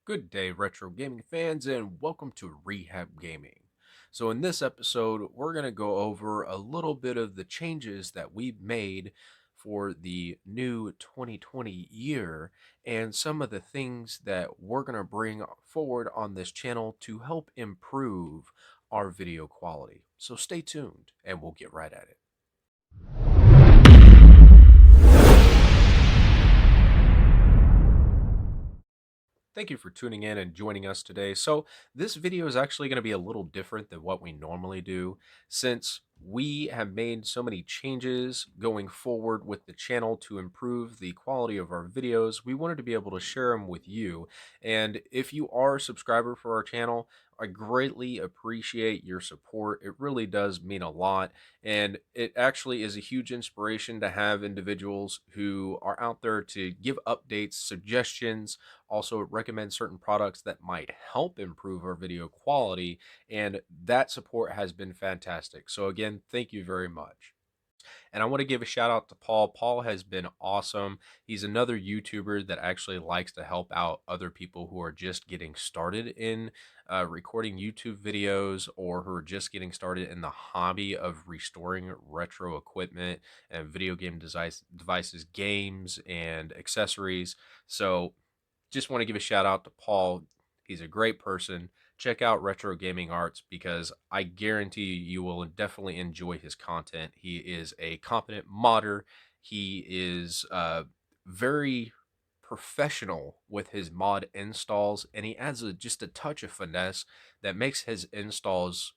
Good day, retro gaming fans, and welcome to Rehab Gaming. So, in this episode, we're going to go over a little bit of the changes that we've made for the new 2020 year and some of the things that we're going to bring forward on this channel to help improve our video quality. So, stay tuned and we'll get right at it. Thank you for tuning in and joining us today. So, this video is actually going to be a little different than what we normally do since we have made so many changes going forward with the channel to improve the quality of our videos. We wanted to be able to share them with you. And if you are a subscriber for our channel, I greatly appreciate your support. It really does mean a lot. And it actually is a huge inspiration to have individuals who are out there to give updates, suggestions, also recommend certain products that might help improve our video quality, and that support has been fantastic. So again, thank you very much. And I want to give a shout out to Paul. Paul has been awesome. He's another YouTuber that actually likes to help out other people who are just getting started in recording YouTube videos or who are just getting started in the hobby of restoring retro equipment and video game devices, games, and accessories. So just want to give a shout out to Paul. He's a great person. Check out Retro Gaming Arts because I guarantee you will definitely enjoy his content. He is a competent modder. He is very professional with his mod installs, and he adds just a touch of finesse that makes his installs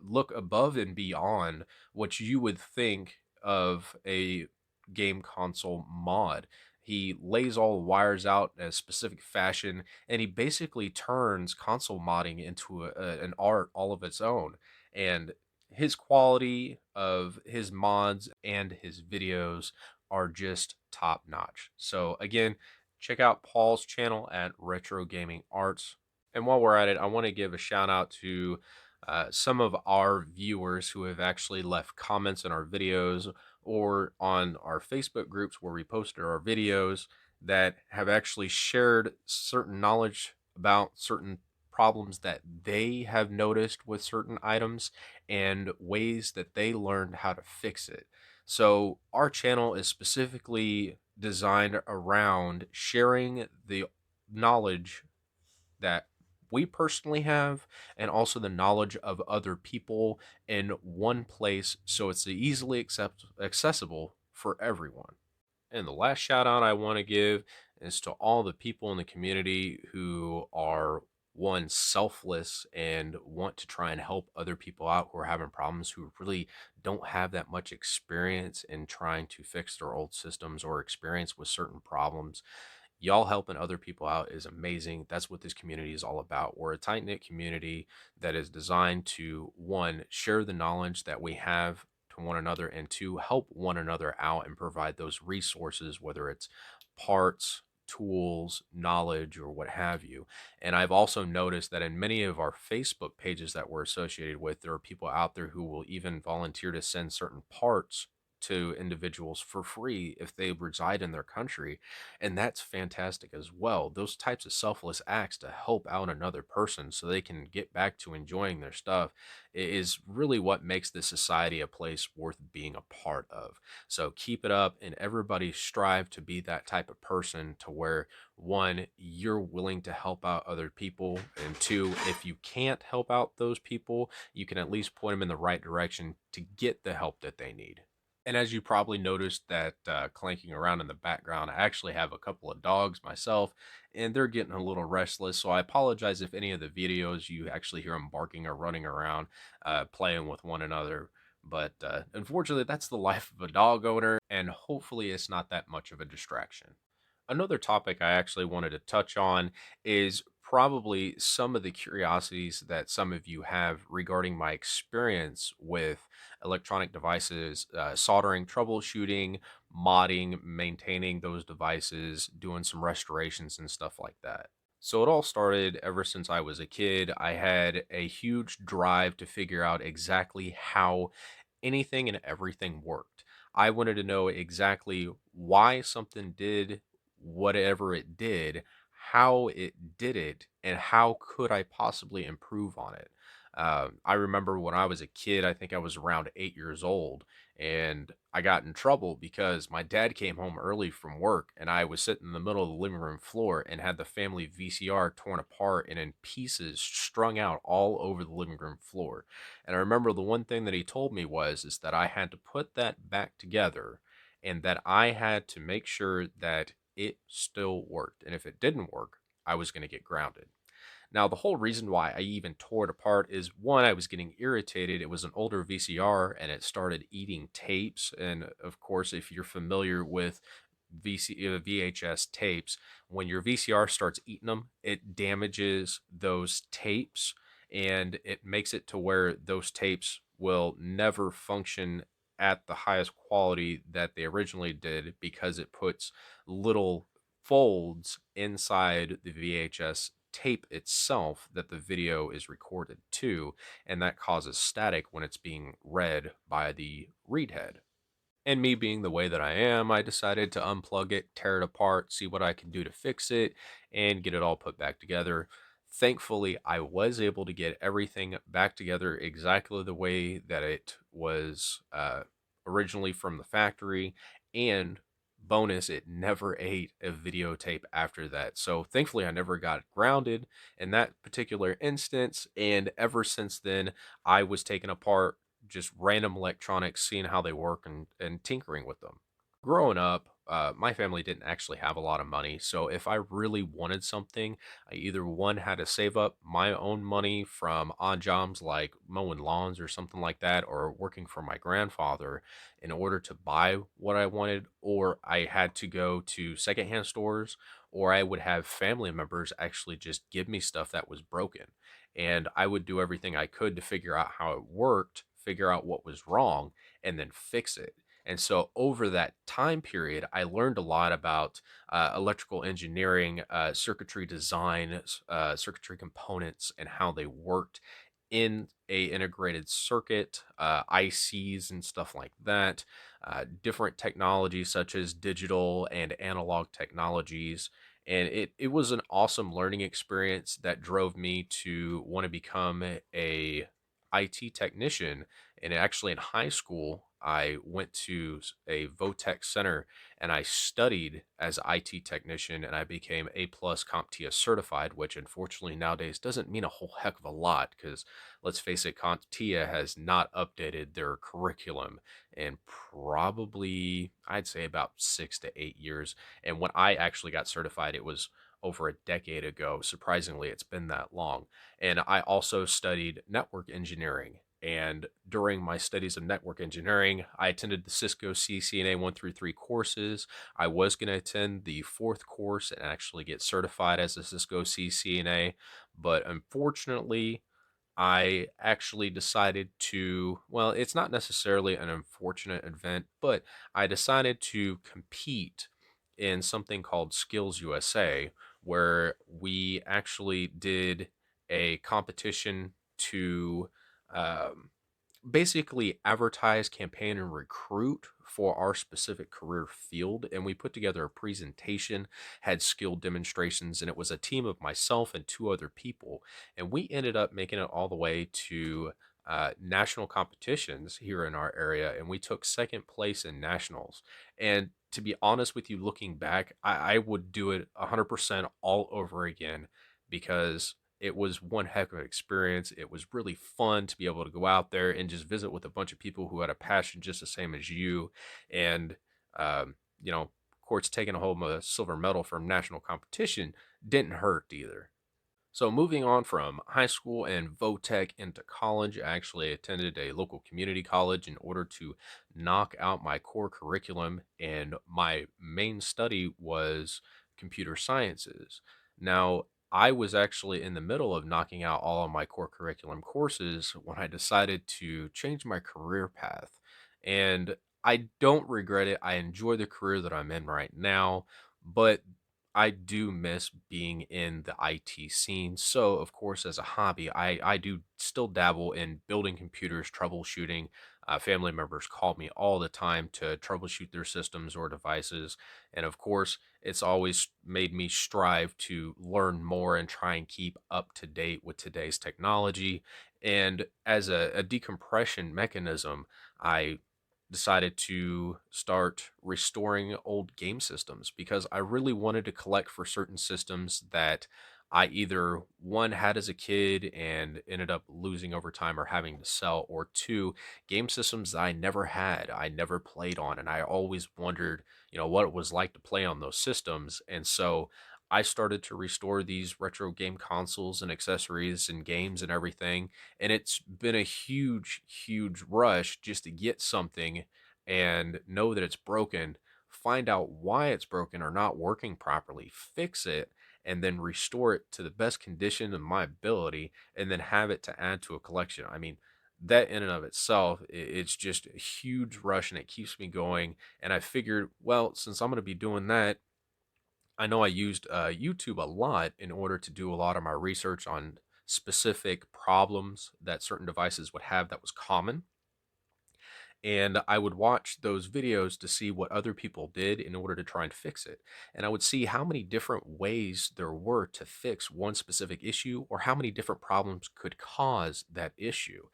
look above and beyond what you would think of a game console mod. He lays all the wires out in a specific fashion, and he basically turns console modding into an art all of its own. And his quality of his mods and his videos are just top notch. So again, check out Paul's channel at Retro Gaming Arts. And while we're at it, I want to give a shout out to some of our viewers who have actually left comments in our videos or on our Facebook groups where we posted our videos that have actually shared certain knowledge about certain problems that they have noticed with certain items and ways that they learned how to fix it. So our channel is specifically designed around sharing the knowledge that we personally have and also the knowledge of other people in one place so it's easily accessible for everyone. And the last shout out I want to give is to all the people in the community who are one selfless and want to try and help other people out who are having problems, who really don't have that much experience in trying to fix their old systems or experience with certain problems. Y'all helping other people out is amazing. That's what this community is all about. We're a tight knit community that is designed to, one, share the knowledge that we have to one another, and two, help one another out and provide those resources, whether it's parts, tools, knowledge, or what have you. And I've also noticed that in many of our Facebook pages that we're associated with, there are people out there who will even volunteer to send certain parts to individuals for free if they reside in their country, and that's fantastic as well. Those types of selfless acts to help out another person so they can get back to enjoying their stuff is really what makes this society a place worth being a part of. So keep it up, and everybody strive to be that type of person to where, one, you're willing to help out other people, and two, if you can't help out those people, you can at least point them in the right direction to get the help that they need. And as you probably noticed that clanking around in the background, I actually have a couple of dogs myself, and they're getting a little restless. So I apologize if any of the videos you actually hear them barking or running around, playing with one another. But unfortunately, that's the life of a dog owner, and hopefully it's not that much of a distraction. Another topic I actually wanted to touch on is probably some of the curiosities that some of you have regarding my experience with electronic devices, soldering, troubleshooting, modding, maintaining those devices, doing some restorations and stuff like that. So it all started ever since I was a kid. I had a huge drive to figure out exactly how anything and everything worked. I wanted to know exactly why something did whatever it did, how it did it and how could I possibly improve on it. I remember when I was a kid, I think I was around 8 years old, and I got in trouble because my dad came home early from work and I was sitting in the middle of the living room floor and had the family VCR torn apart and in pieces strung out all over the living room floor. And I remember the one thing that he told me was is that I had to put that back together and that I had to make sure that it still worked. And if it didn't work, I was going to get grounded. Now, the whole reason why I even tore it apart is one, I was getting irritated. It was an older VCR and it started eating tapes. And of course, if you're familiar with VHS tapes, when your VCR starts eating them, it damages those tapes and it makes it to where those tapes will never function at the highest quality that they originally did because it puts little folds inside the VHS tape itself that the video is recorded to, and that causes static when it's being read by the read head. And me being the way that I am, I decided to unplug it, tear it apart, see what I can do to fix it, and get it all put back together. Thankfully, I was able to get everything back together exactly the way that it was originally from the factory. And bonus, it never ate a videotape after that. So thankfully, I never got grounded in that particular instance. And ever since then, I was taken apart just random electronics, seeing how they work and tinkering with them. Growing up, my family didn't actually have a lot of money. So if I really wanted something, I either one had to save up my own money from odd jobs like mowing lawns or something like that, or working for my grandfather in order to buy what I wanted, or I had to go to secondhand stores, or I would have family members actually just give me stuff that was broken. And I would do everything I could to figure out how it worked, figure out what was wrong, and then fix it. And so over that time period, I learned a lot about electrical engineering, circuitry design, circuitry components, and how they worked in a integrated circuit, ICs and stuff like that, different technologies such as digital and analog technologies. And it was an awesome learning experience that drove me to want to become a IT technician. And actually, in high school, I went to a Votech center and I studied as IT technician and I became A plus CompTIA certified, which unfortunately nowadays doesn't mean a whole heck of a lot because let's face it, CompTIA has not updated their curriculum in probably, I'd say, about 6 to 8 years. And when I actually got certified, it was over a decade ago. Surprisingly, it's been that long. And I also studied network engineering. And during my studies of network engineering, I attended the Cisco CCNA 1 through 3 courses. I was going to attend the fourth course and actually get certified as a Cisco CCNA. But unfortunately, I actually decided to, well, it's not necessarily an unfortunate event, but I decided to compete in something called SkillsUSA, where we actually did a competition to um, basically advertise, campaign, and recruit for our specific career field. And we put together a presentation, had skill demonstrations, and it was a team of myself and two other people. And we ended up making it all the way to national competitions here in our area. And we took second place in nationals. And to be honest with you, looking back, I would do it 100% all over again because it was one heck of an experience. It was really fun to be able to go out there and just visit with a bunch of people who had a passion just the same as you. And, of course, taking home a silver medal from national competition didn't hurt either. So moving on from high school and Votech into college, I actually attended a local community college in order to knock out my core curriculum, and my main study was computer sciences. Now, I was actually in the middle of knocking out all of my core curriculum courses when I decided to change my career path. And I don't regret it. I enjoy the career that I'm in right now, but I do miss being in the IT scene. So, of course, as a hobby, I do still dabble in building computers, troubleshooting, Family members call me all the time to troubleshoot their systems or devices. And of course, it's always made me strive to learn more and try and keep up to date with today's technology. And as a decompression mechanism, I decided to start restoring old game systems because I really wanted to collect for certain systems that I either one had as a kid and ended up losing over time or having to sell, or two, game systems that I never had, I never played on, and I always wondered, what it was like to play on those systems. And so I started to restore these retro game consoles and accessories and games and everything. And it's been a huge, huge rush just to get something and know that it's broken, find out why it's broken or not working properly, fix it, and then restore it to the best condition of my ability, and then have it to add to a collection. I mean, that in and of itself, it's just a huge rush and it keeps me going. And I figured, well, since I'm going to be doing that, I know I used YouTube a lot in order to do a lot of my research on specific problems that certain devices would have that was common, and I would watch those videos to see what other people did in order to try and fix it. And I would see how many different ways there were to fix one specific issue or how many different problems could cause that issue.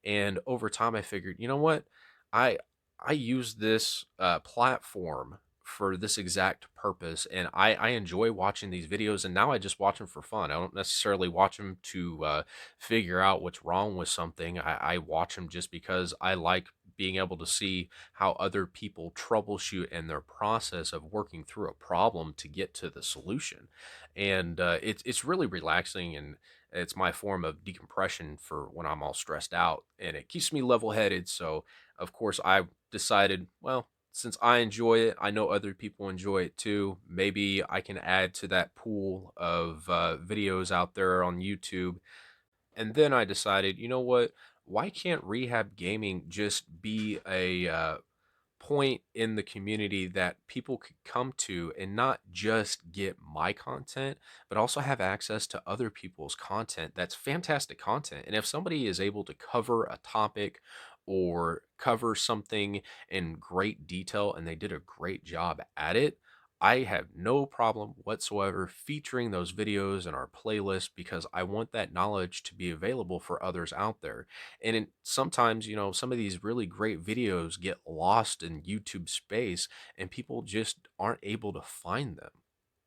And over time I figured, you know what? I I use this platform for this exact purpose, and I enjoy watching these videos, and now I just watch them for fun. I don't necessarily watch them to figure out what's wrong with something. I watch them just because I like being able to see how other people troubleshoot and their process of working through a problem to get to the solution. And it's really relaxing, and it's my form of decompression for when I'm all stressed out, and it keeps me level headed. So of course I decided, well, since I enjoy it, I know other people enjoy it too. Maybe I can add to that pool of videos out there on YouTube. And then I decided, you know what? Why can't rehab gaming just be a point in the community that people could come to and not just get my content, but also have access to other people's content that's fantastic content. And if somebody is able to cover a topic or cover something in great detail and they did a great job at it, I have no problem whatsoever featuring those videos in our playlist because I want that knowledge to be available for others out there. And sometimes, some of these really great videos get lost in YouTube space and people just aren't able to find them.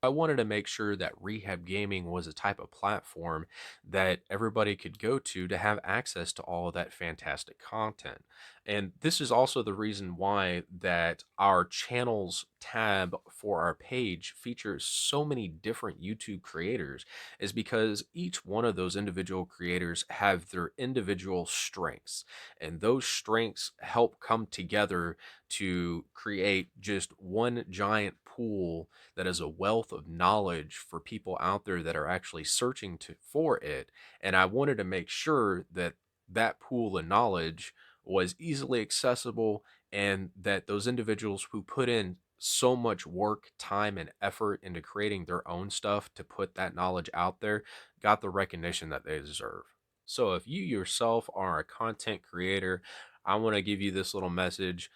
I wanted to make sure that rehab gaming was a type of platform that everybody could go to have access to all of that fantastic content. And this is also the reason why that our channels tab for our page features so many different YouTube creators, is because each one of those individual creators have their individual strengths, and those strengths help come together to create just one giant pool that is a wealth of knowledge for people out there that are actually searching for it. And I wanted to make sure that that pool of knowledge was easily accessible, and that those individuals who put in so much work, time, and effort into creating their own stuff to put that knowledge out there got the recognition that they deserve. So if you yourself are a content creator, I want to give you this little message.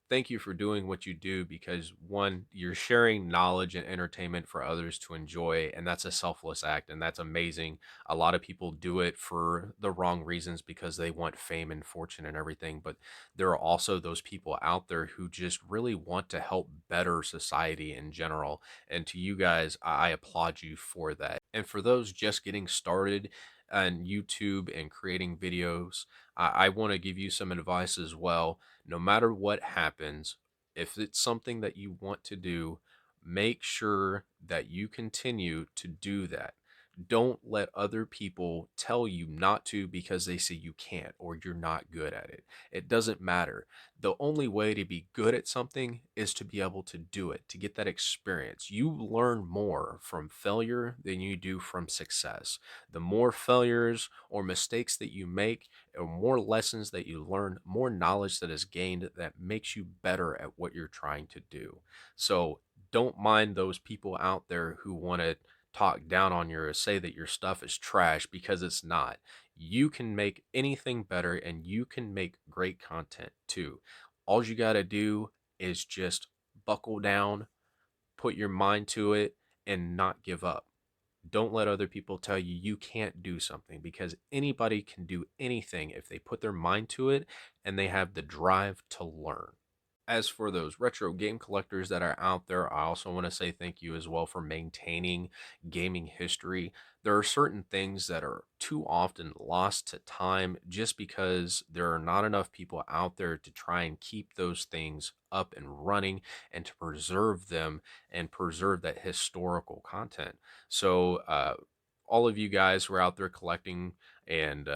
Thank you for doing what you do, because one, you're sharing knowledge and entertainment for others to enjoy, and that's a selfless act, and that's amazing. A lot of people do it for the wrong reasons because they want fame and fortune and everything, but there are also those people out there who just really want to help better society in general. And to you guys, I applaud you for that. And for those just getting started on YouTube and creating videos, I want to give you some advice as well. No matter what happens, if it's something that you want to do, make sure that you continue to do that. Don't let other people tell you not to because they say you can't or you're not good at it. It doesn't matter. The only way to be good at something is to be able to do it, to get that experience. You learn more from failure than you do from success. The more failures or mistakes that you make, or more lessons that you learn, more knowledge that is gained that makes you better at what you're trying to do. So don't mind those people out there who want to talk down on you or say that your stuff is trash, because it's not. You can make anything better and you can make great content too. All you got to do is just buckle down, put your mind to it, and not give up. Don't let other people tell you you can't do something, because anybody can do anything if they put their mind to it and they have the drive to learn. As for those retro game collectors that are out there, I also want to say thank you as well for maintaining gaming history. There are certain things that are too often lost to time just because there are not enough people out there to try and keep those things up and running and to preserve them and preserve that historical content. So, all of you guys who are out there collecting and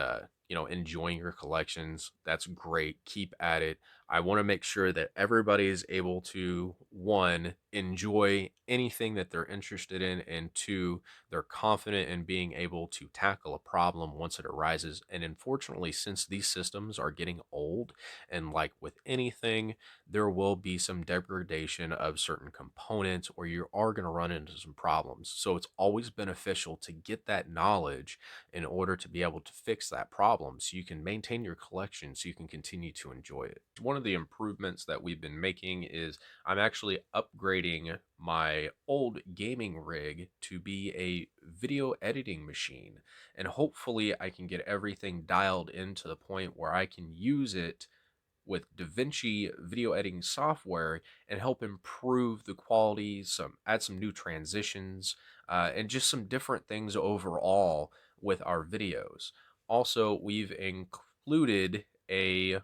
enjoying your collections, that's great. Keep at it. I want to make sure that everybody is able to, one, enjoy anything that they're interested in, and two, they're confident in being able to tackle a problem once it arises. And unfortunately, since these systems are getting old, and like with anything, there will be some degradation of certain components, or you are going to run into some problems. So it's always beneficial to get that knowledge in order to be able to fix that problem so you can maintain your collection so you can continue to enjoy it. One of the improvements that we've been making is I'm actually upgrading my old gaming rig to be a video editing machine, and hopefully I can get everything dialed in to the point where I can use it with DaVinci video editing software and help improve the quality, add some new transitions, and just some different things overall with our videos. Also, we've included a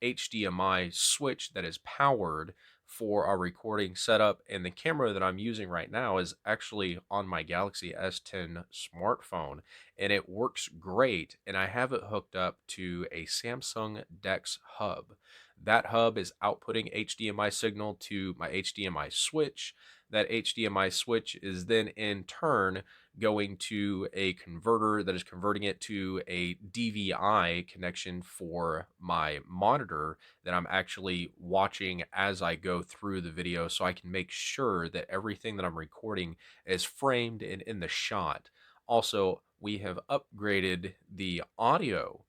HDMI switch that is powered for our recording setup, and the camera that I'm using right now is actually on my Galaxy S10 smartphone, and it works great, and I have it hooked up to a Samsung DeX hub. That hub is outputting HDMI signal to my HDMI switch. That HDMI switch is then in turn going to a converter that is converting it to a DVI connection for my monitor that I'm actually watching as I go through the video, so I can make sure that everything that I'm recording is framed and in the shot. Also, we have upgraded the audio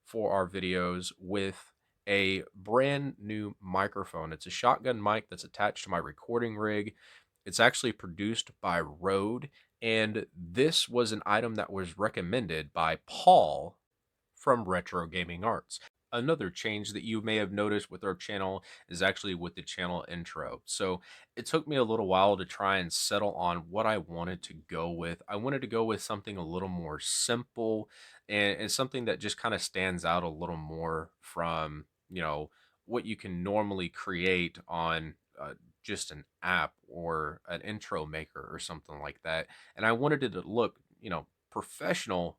for our videos with a brand new microphone. It's a shotgun mic that's attached to my recording rig. It's actually produced by Rode, and this was an item that was recommended by Paul from RetroGamingArts. Another change that you may have noticed with our channel is actually with the channel intro. So it took me a little while to try and settle on what I wanted to go with. I wanted to go with something a little more simple, and something that just kind of stands out a little more from, what you can normally create on just an app or an intro maker or something like that. And I wanted it to look, professional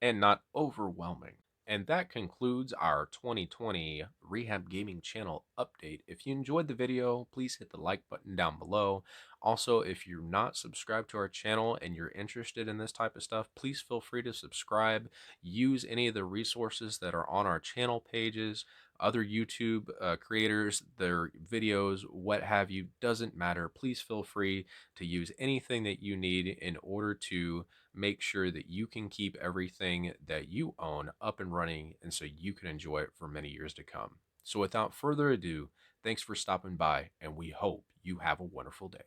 and not overwhelming. And that concludes our 2020 Rehab Gaming channel update. If you enjoyed the video, please hit the like button down below. Also, if you're not subscribed to our channel and you're interested in this type of stuff, please feel free to subscribe. Use any of the resources that are on our channel pages. Other YouTube creators, their videos, what have you, doesn't matter. Please feel free to use anything that you need in order to make sure that you can keep everything that you own up and running, and so you can enjoy it for many years to come. So without further ado, thanks for stopping by, and we hope you have a wonderful day.